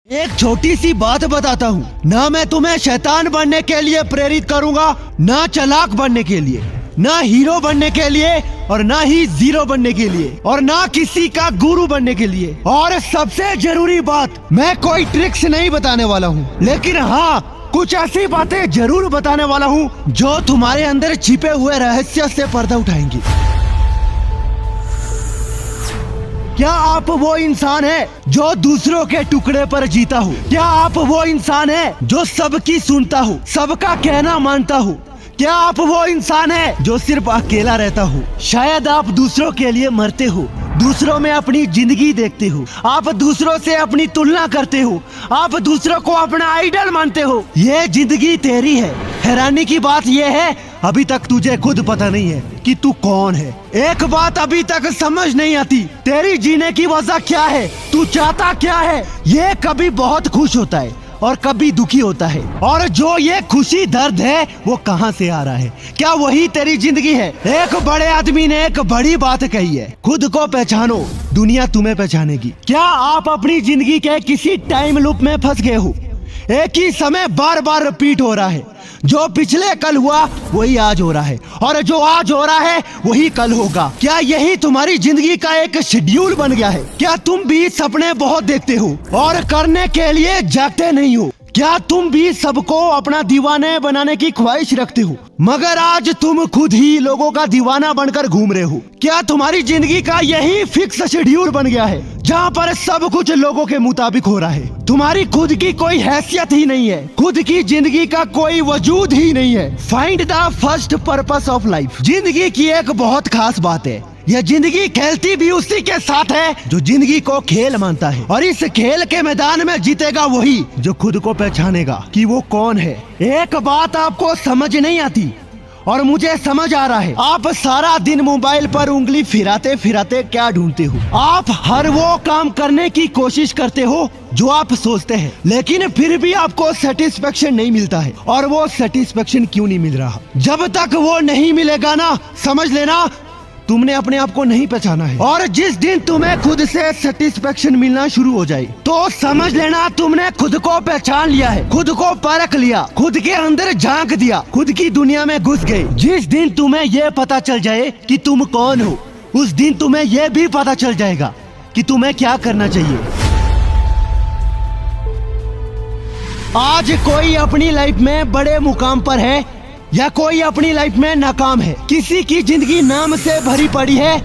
एक छोटी सी बात बताता हूँ, ना मैं तुम्हें शैतान बनने के लिए प्रेरित करूँगा, ना चालाक बनने के लिए, ना हीरो बनने के लिए, और ना ही जीरो बनने के लिए, और ना किसी का गुरु बनने के लिए। और सबसे जरूरी बात, मैं कोई ट्रिक्स नहीं बताने वाला हूँ, लेकिन हाँ कुछ ऐसी बातें जरूर बताने वाला हूँ जो तुम्हारे अंदर छिपे हुए रहस्य से पर्दा उठाएंगी। क्या आप वो इंसान है जो दूसरों के टुकड़े पर जीता हो? क्या आप वो इंसान है जो सबकी सुनता हो, सबका कहना मानता हो? क्या आप वो इंसान है जो सिर्फ अकेला रहता हो? शायद आप दूसरों के लिए मरते हो, दूसरों में अपनी जिंदगी देखते हो, आप दूसरों से अपनी तुलना करते हो, आप दूसरों को अपना आइडल मानते हो। ये जिंदगी तेरी है। हैरानी की बात यह है, अभी तक तुझे खुद पता नहीं है कि तू कौन है। एक बात अभी तक समझ नहीं आती, तेरी जीने की वजह क्या है, तू चाहता क्या है। ये कभी बहुत खुश होता है और कभी दुखी होता है, और जो ये खुशी दर्द है वो कहाँ से आ रहा है? क्या वही तेरी जिंदगी है? एक बड़े आदमी ने एक बड़ी बात कही है, खुद को पहचानो, दुनिया तुम्हें पहचानेगी। क्या आप अपनी जिंदगी के किसी टाइम लूप में फंस गए हो? एक ही समय बार बार रिपीट हो रहा है, जो पिछले कल हुआ वही आज हो रहा है, और जो आज हो रहा है वही कल होगा। क्या यही तुम्हारी जिंदगी का एक शेड्यूल बन गया है? क्या तुम भी सपने बहुत देखते हो और करने के लिए जागते नहीं हो? क्या तुम भी सबको अपना दीवाने बनाने की ख्वाहिश रखते हो, मगर आज तुम खुद ही लोगों का दीवाना बनकर घूम रहे हो? क्या तुम्हारी जिंदगी का यही फिक्स शेड्यूल बन गया है, जहाँ पर सब कुछ लोगों के मुताबिक हो रहा है? तुम्हारी खुद की कोई हैसियत ही नहीं है, खुद की जिंदगी का कोई वजूद ही नहीं है। Find the first purpose of life. जिंदगी की एक बहुत खास बात है, यह जिंदगी खेलती भी उसी के साथ है जो जिंदगी को खेल मानता है, और इस खेल के मैदान में जीतेगा वही जो खुद को पहचानेगा कि वो कौन है। एक बात आपको समझ नहीं आती और मुझे समझ आ रहा है, आप सारा दिन मोबाइल पर उंगली फिराते फिराते क्या ढूंढते हो? आप हर वो काम करने की कोशिश करते हो जो आप सोचते हैं, लेकिन फिर भी आपको सेटिस्फेक्शन नहीं मिलता है। और वो सेटिस्फेक्शन क्यों नहीं मिल रहा? जब तक वो नहीं मिलेगा ना, समझ लेना तुमने अपने आप को नहीं पहचाना है। और जिस दिन तुम्हें खुद से सेटिस्फेक्शन मिलना शुरू हो जाए, तो समझ लेना तुमने खुद को पहचान लिया है, खुद को परख लिया, खुद के अंदर झांक दिया, खुद की दुनिया में घुस गए। जिस दिन तुम्हें ये पता चल जाए कि तुम कौन हो, उस दिन तुम्हें ये भी पता चल जाएगा कि तुम्हें क्या करना चाहिए। आज कोई अपनी लाइफ में बड़े मुकाम पर है या कोई अपनी लाइफ में नाकाम है। किसी की जिंदगी नाम से भरी पड़ी है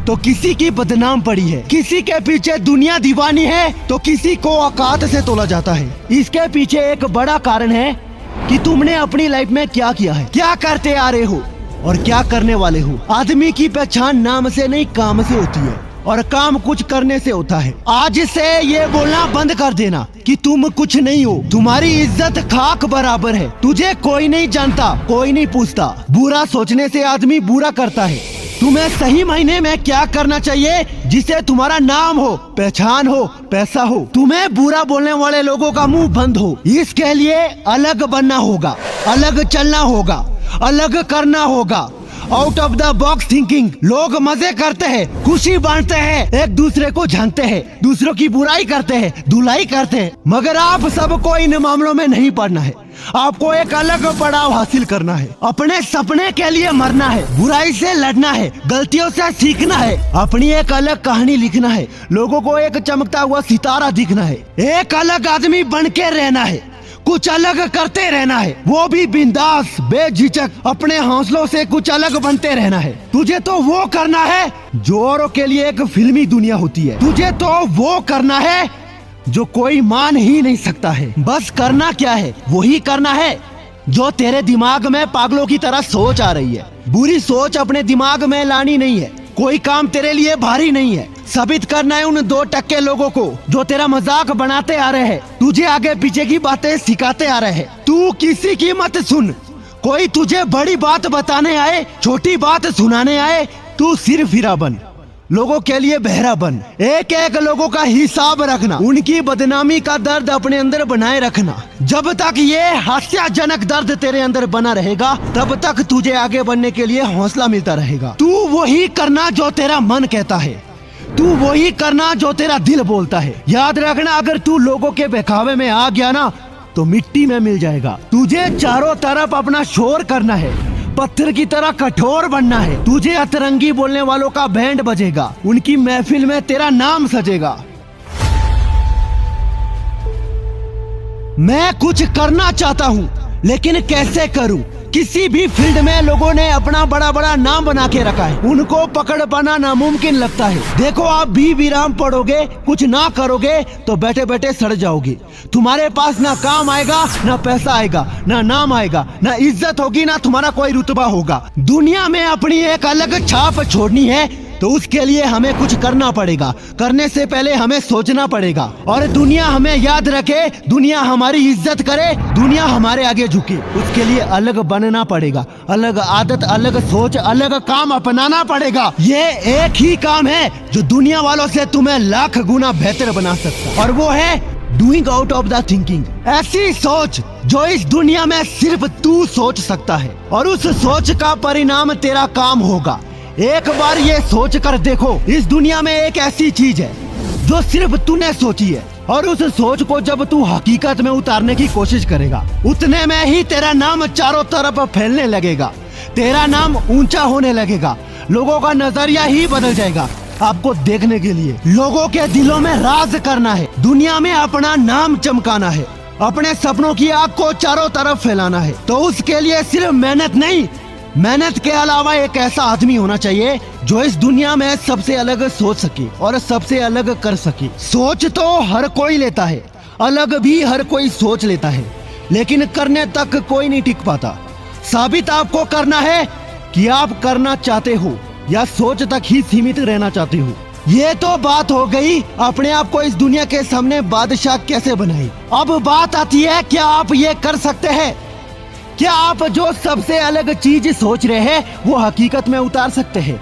तो किसी की बदनाम पड़ी है। किसी के पीछे दुनिया दीवानी है तो किसी को औकात से तोला जाता है। इसके पीछे एक बड़ा कारण है कि तुमने अपनी लाइफ में क्या किया है, क्या करते आ रहे हो और क्या करने वाले हो। आदमी की पहचान नाम से नहीं, काम से होती है, और काम कुछ करने से होता है। आज से ये बोलना बंद कर देना कि तुम कुछ नहीं हो। तुम्हारी इज्जत खाक बराबर है। तुझे कोई नहीं जानता, कोई नहीं पूछता। बुरा सोचने से आदमी बुरा करता है। तुम्हें सही महीने में क्या करना चाहिए जिससे तुम्हारा नाम हो, पहचान हो, पैसा हो। तुम्हें बुरा बोलने वाले लोगों का मुंह बंद हो। इसके लिए अलग बनना होगा, अलग चलना होगा, अलग करना होगा। Out of the box thinking. लोग मजे करते हैं, खुशी बांटते हैं, एक दूसरे को जानते हैं, दूसरों की बुराई करते हैं, धुलाई करते हैं, मगर आप सबको इन मामलों में नहीं पड़ना है। आपको एक अलग पड़ाव हासिल करना है। अपने सपने के लिए मरना है, बुराई से लड़ना है, गलतियों से सीखना है, अपनी एक अलग कहानी लिखना है, लोगों को एक चमकता हुआ सितारा दिखना है, एक अलग आदमी बन के रहना है, कुछ अलग करते रहना है, वो भी बिंदास बेझिझक अपने हौसलों से कुछ अलग बनते रहना है। तुझे तो वो करना है जो औरों के लिए एक फिल्मी दुनिया होती है। तुझे तो वो करना है जो कोई मान ही नहीं सकता है। बस करना क्या है, वही करना है जो तेरे दिमाग में पागलों की तरह सोच आ रही है। बुरी सोच अपने दिमाग में लानी नहीं है। कोई काम तेरे लिए भारी नहीं है। साबित करना है उन 2% लोगों को जो तेरा मजाक बनाते आ रहे हैं, तुझे आगे पीछे की बातें सिखाते आ रहे हैं। तू किसी की मत सुन। कोई तुझे बड़ी बात बताने आए, छोटी बात सुनाने आए, तू सिर्फ हीरा बन, लोगों के लिए बहरा बन। एक एक लोगों का हिसाब रखना, उनकी बदनामी का दर्द अपने अंदर बनाए रखना। जब तक ये हास्यजनक दर्द तेरे अंदर बना रहेगा, तब तक तुझे आगे बढ़ने के लिए हौसला मिलता रहेगा। तू वही करना जो तेरा मन कहता है। तू वही करना जो तेरा दिल बोलता है। याद रखना, अगर तू लोगों के बहकावे में आ गया ना तो मिट्टी में मिल जाएगा। तुझे चारों तरफ अपना शोर करना है, पत्थर की तरह कठोर बनना है। तुझे अतरंगी बोलने वालों का बैंड बजेगा, उनकी महफिल में तेरा नाम सजेगा। मैं कुछ करना चाहता हूँ, लेकिन कैसे करूँ? किसी भी फील्ड में लोगों ने अपना बड़ा बड़ा नाम बना के रखा है, उनको पकड़ पाना नामुमकिन लगता है। देखो, आप भी विराम पढ़ोगे, कुछ ना करोगे तो बैठे बैठे सड़ जाओगे। तुम्हारे पास ना काम आएगा, ना पैसा आएगा, ना नाम आएगा, ना इज्जत होगी, ना तुम्हारा कोई रुतबा होगा। दुनिया में अपनी एक अलग छाप छोड़नी है तो उसके लिए हमें कुछ करना पड़ेगा। करने से पहले हमें सोचना पड़ेगा, और दुनिया हमें याद रखे, दुनिया हमारी इज्जत करे, दुनिया हमारे आगे झुके। उसके लिए अलग बनना पड़ेगा, अलग आदत, अलग सोच, अलग काम अपनाना पड़ेगा। ये एक ही काम है जो दुनिया वालों से तुम्हें लाख गुना बेहतर बना सकता है, और वो है doing out of the thinking. ऐसी सोच जो इस दुनिया में सिर्फ तू सोच सकता है, और उस सोच का परिणाम तेरा काम होगा। एक बार ये सोच कर देखो, इस दुनिया में एक ऐसी चीज है जो सिर्फ तूने सोची है, और उस सोच को जब तू हकीकत में उतारने की कोशिश करेगा, उतने में ही तेरा नाम चारों तरफ फैलने लगेगा, तेरा नाम ऊंचा होने लगेगा। लोगों का नजरिया ही बदल जाएगा आपको देखने के लिए। लोगों के दिलों में राज करना है, दुनिया में अपना नाम चमकाना है, अपने सपनों की आग को चारों तरफ फैलाना है। तो उसके लिए सिर्फ मेहनत नहीं, मेहनत के अलावा एक ऐसा आदमी होना चाहिए जो इस दुनिया में सबसे अलग सोच सके और सबसे अलग कर सके। सोच तो हर कोई लेता है, अलग भी हर कोई सोच लेता है, लेकिन करने तक कोई नहीं टिक पाता। साबित आपको करना है कि आप करना चाहते हो या सोच तक ही सीमित रहना चाहते हो। ये तो बात हो गई अपने आप को इस दुनिया के सामने बादशाह कैसे बनाए। अब बात आती है, क्या आप ये कर सकते हैं? क्या आप जो सबसे अलग चीज सोच रहे हैं वो हकीकत में उतार सकते हैं?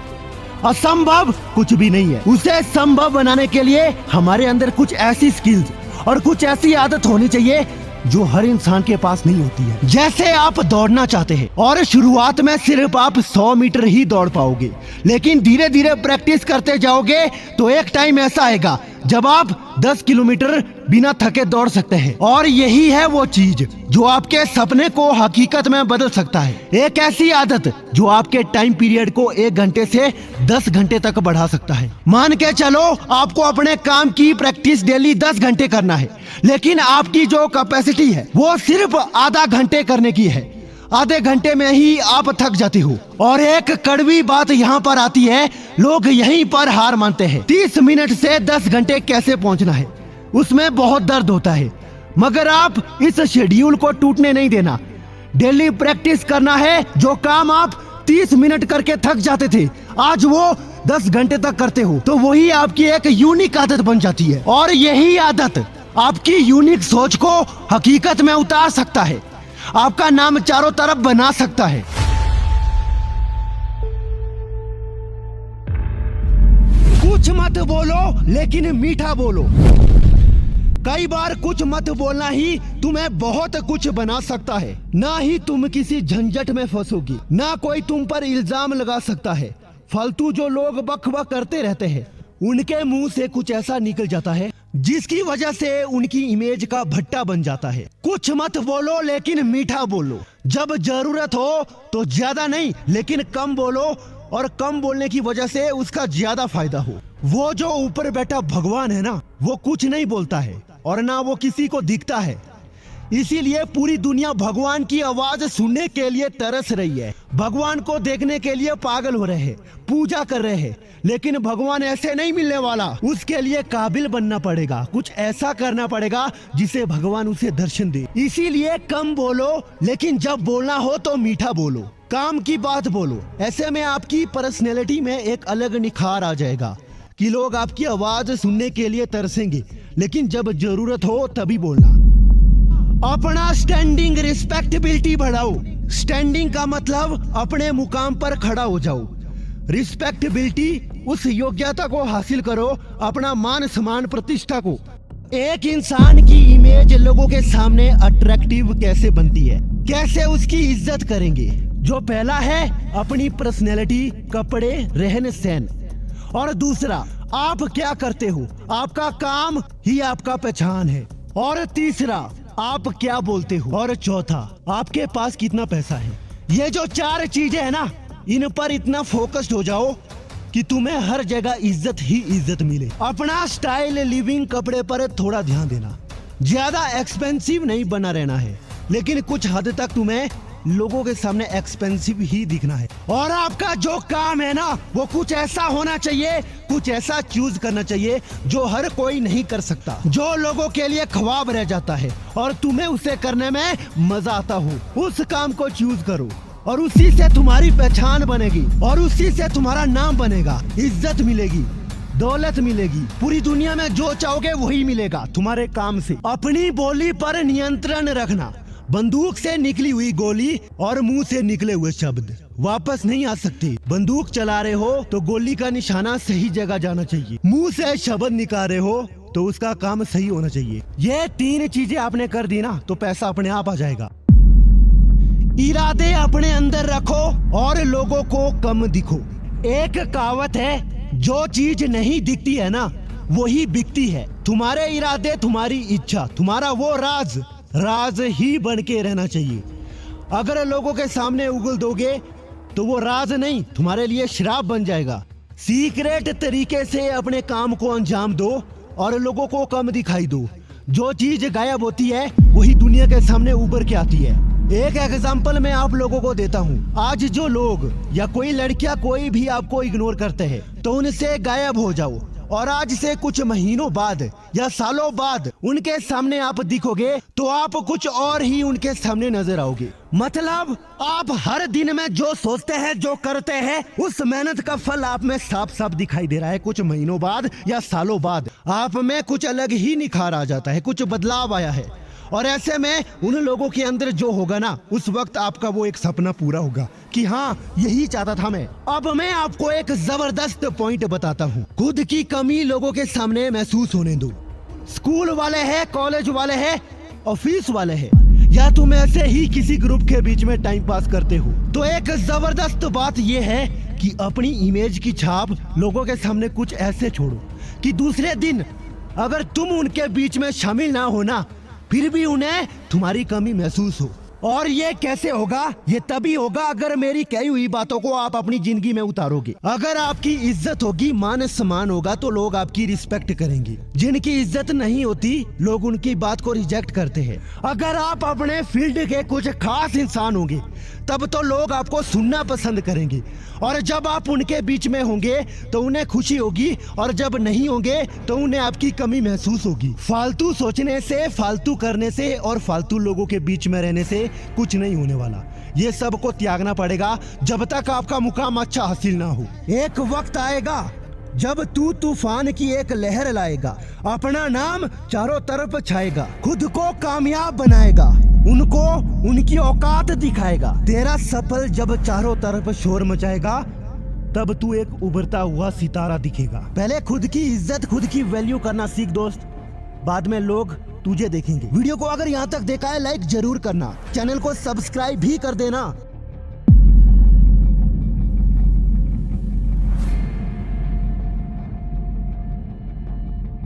असंभव कुछ भी नहीं है। उसे संभव बनाने के लिए हमारे अंदर कुछ ऐसी स्किल्स और कुछ ऐसी आदत होनी चाहिए जो हर इंसान के पास नहीं होती है। जैसे आप दौड़ना चाहते हैं और शुरुआत में सिर्फ आप 100 मीटर ही दौड़ पाओगे, लेकिन धीरे धीरे प्रैक्टिस करते जाओगे तो एक टाइम ऐसा आएगा जब आप 10 किलोमीटर बिना थके दौड़ सकते हैं। और यही है वो चीज जो आपके सपने को हकीकत में बदल सकता है। एक ऐसी आदत जो आपके टाइम पीरियड को 1 घंटे से 10 घंटे तक बढ़ा सकता है। मान के चलो आपको अपने काम की प्रैक्टिस डेली 10 घंटे करना है, लेकिन आपकी जो कैपेसिटी है वो सिर्फ आधा घंटे करने की है। आधे घंटे में ही आप थक जाते हो। और एक कड़वी बात यहाँ पर आती है, लोग यहीं पर हार मानते हैं। 30 मिनट से 10 घंटे कैसे पहुँचना है, उसमें बहुत दर्द होता है, मगर आप इस शेड्यूल को टूटने नहीं देना। डेली प्रैक्टिस करना है। जो काम आप 30 मिनट करके थक जाते थे, आज वो 10 घंटे तक करते हो, तो वही आपकी एक यूनिक आदत बन जाती है। और यही आदत आपकी यूनिक सोच को हकीकत में उतार सकता है, आपका नाम चारों तरफ बना सकता है। कुछ मत बोलो लेकिन मीठा बोलो। कई बार कुछ मत बोलना ही तुम्हें बहुत कुछ बना सकता है। ना ही तुम किसी झंझट में फंसोगी, ना कोई तुम पर इल्जाम लगा सकता है। फालतू जो लोग बकबक करते रहते हैं, उनके मुंह से कुछ ऐसा निकल जाता है जिसकी वजह से उनकी इमेज का भट्टा बन जाता है। कुछ मत बोलो लेकिन मीठा बोलो। जब जरूरत हो तो ज्यादा नहीं, लेकिन कम बोलो, और कम बोलने की वजह से उसका ज्यादा फायदा हो। वो जो ऊपर बैठा भगवान है ना, वो कुछ नहीं बोलता है और ना वो किसी को दिखता है। इसीलिए पूरी दुनिया भगवान की आवाज सुनने के लिए तरस रही है, भगवान को देखने के लिए पागल हो रहे हैं, पूजा कर रहे हैं। लेकिन भगवान ऐसे नहीं मिलने वाला। उसके लिए काबिल बनना पड़ेगा, कुछ ऐसा करना पड़ेगा जिसे भगवान उसे दर्शन दे। इसीलिए कम बोलो, लेकिन जब बोलना हो तो मीठा बोलो, काम की बात बोलो। ऐसे में आपकी पर्सनैलिटी में एक अलग निखार आ जाएगा कि लोग आपकी आवाज सुनने के लिए तरसेंगे। लेकिन जब जरूरत हो तभी बोलना। अपना स्टैंडिंग रिस्पेक्टेबिलिटी बढ़ाओ। स्टैंडिंग का मतलब अपने मुकाम पर खड़ा हो जाओ। रिस्पेक्टेबिलिटी उस योग्यता को हासिल करो, अपना मान सम्मान प्रतिष्ठा को। एक इंसान की इमेज लोगों के सामने अट्रैक्टिव कैसे बनती है, कैसे उसकी इज्जत करेंगे? जो पहला है अपनी पर्सनैलिटी, कपड़े, रहन सहन, और दूसरा आप क्या करते हो, आपका काम ही आपका पहचान है। और तीसरा, आप क्या बोलते हो। और चौथा, आपके पास कितना पैसा है। ये जो 4 चीजें है ना, इन पर इतना फोकस्ड हो जाओ कि तुम्हें हर जगह इज्जत ही इज्जत मिले। अपना स्टाइल, लिविंग, कपड़े पर थोड़ा ध्यान देना। ज्यादा एक्सपेंसिव नहीं बना रहना है, लेकिन कुछ हद तक तुम्हें लोगों के सामने एक्सपेंसिव ही दिखना है। और आपका जो काम है ना, वो कुछ ऐसा होना चाहिए, कुछ ऐसा चूज करना चाहिए जो हर कोई नहीं कर सकता, जो लोगों के लिए ख्वाब रह जाता है और तुम्हें उसे करने में मजा आता हो। उस काम को चूज करो और उसी से तुम्हारी पहचान बनेगी और उसी से तुम्हारा नाम बनेगा, इज्जत मिलेगी, दौलत मिलेगी। पूरी दुनिया में जो चाहोगे वही मिलेगा तुम्हारे काम से। अपनी बोली पर नियंत्रण रखना। बंदूक से निकली हुई गोली और मुंह से निकले हुए शब्द वापस नहीं आ सकते। बंदूक चला रहे हो तो गोली का निशाना सही जगह जाना चाहिए। मुंह से शब्द निकाल रहे हो तो उसका काम सही होना चाहिए। ये 3 चीजें आपने कर दी ना, तो पैसा अपने आप आ जाएगा। इरादे अपने अंदर रखो और लोगों को कम दिखो। एक कहावत है, जो चीज नहीं दिखती है ना, वही बिकती है। तुम्हारे इरादे, तुम्हारी इच्छा, तुम्हारा वो राज ही बन के रहना चाहिए। अगर लोगों के सामने उगल दोगे तो वो राज नहीं, तुम्हारे लिए श्राप बन जाएगा। सीक्रेट तरीके से अपने काम को अंजाम दो और लोगों को कम दिखाई दो। जो चीज गायब होती है वही दुनिया के सामने उभर के आती है। एक एग्जांपल मैं आप लोगों को देता हूँ। आज जो लोग या कोई लड़कियां कोई भी आपको इग्नोर करते हैं तो उनसे गायब हो जाओ और आज से कुछ महीनों बाद या सालों बाद उनके सामने आप दिखोगे तो आप कुछ और ही उनके सामने नजर आओगे। मतलब आप हर दिन में जो सोचते हैं, जो करते हैं, उस मेहनत का फल आप में साफ साफ दिखाई दे रहा है। कुछ महीनों बाद या सालों बाद आप में कुछ अलग ही निखार आ जाता है, कुछ बदलाव आया है। और ऐसे में उन लोगों के अंदर जो होगा ना, उस वक्त आपका वो एक सपना पूरा होगा कि हाँ, यही चाहता था मैं। अब मैं आपको एक जबरदस्त पॉइंट बताता हूँ। खुद की कमी लोगों के सामने महसूस होने दो। स्कूल वाले हैं, कॉलेज वाले हैं, ऑफिस वाले हैं, या तुम ऐसे ही किसी ग्रुप के बीच में टाइम पास करते हो, तो एक जबरदस्त बात यह है कि अपनी इमेज की छाप लोगों के सामने कुछ ऐसे छोड़ो कि दूसरे दिन अगर तुम उनके बीच में शामिल ना होना, फिर भी उन्हें तुम्हारी कमी महसूस हो। और ये कैसे होगा? ये तभी होगा अगर मेरी कही हुई बातों को आप अपनी जिंदगी में उतारोगे। अगर आपकी इज्जत होगी, मान सम्मान होगा, तो लोग आपकी रिस्पेक्ट करेंगे। जिनकी इज्जत नहीं होती, लोग उनकी बात को रिजेक्ट करते हैं। अगर आप अपने फील्ड के कुछ खास इंसान होंगे, तब तो लोग आपको सुनना पसंद करेंगे। और जब आप उनके बीच में होंगे तो उन्हें खुशी होगी, और जब नहीं होंगे तो उन्हें आपकी कमी महसूस होगी। फालतू सोचने से, फालतू करने से और फालतू लोगों के बीच में रहने से कुछ नहीं होने वाला। ये सब को त्यागना पड़ेगा जब तक आपका मुकाम अच्छा हासिल ना हो। एक वक्त आएगा जब तू तूफान की एक लहर लाएगा, अपना नाम चारों तरफ छाएगा, खुद को कामयाब बनाएगा, उनको उनकी औकात दिखाएगा। तेरा सफल जब चारों तरफ शोर मचाएगा, तब तू एक उभरता हुआ सितारा दिखेगा। पहले खुद की इज्जत, खुद की वैल्यू करना सीख दोस्त, बाद में लोग तुझे देखेंगे। वीडियो को अगर यहाँ तक देखा है, लाइक जरूर करना, चैनल को सब्सक्राइब भी कर देना।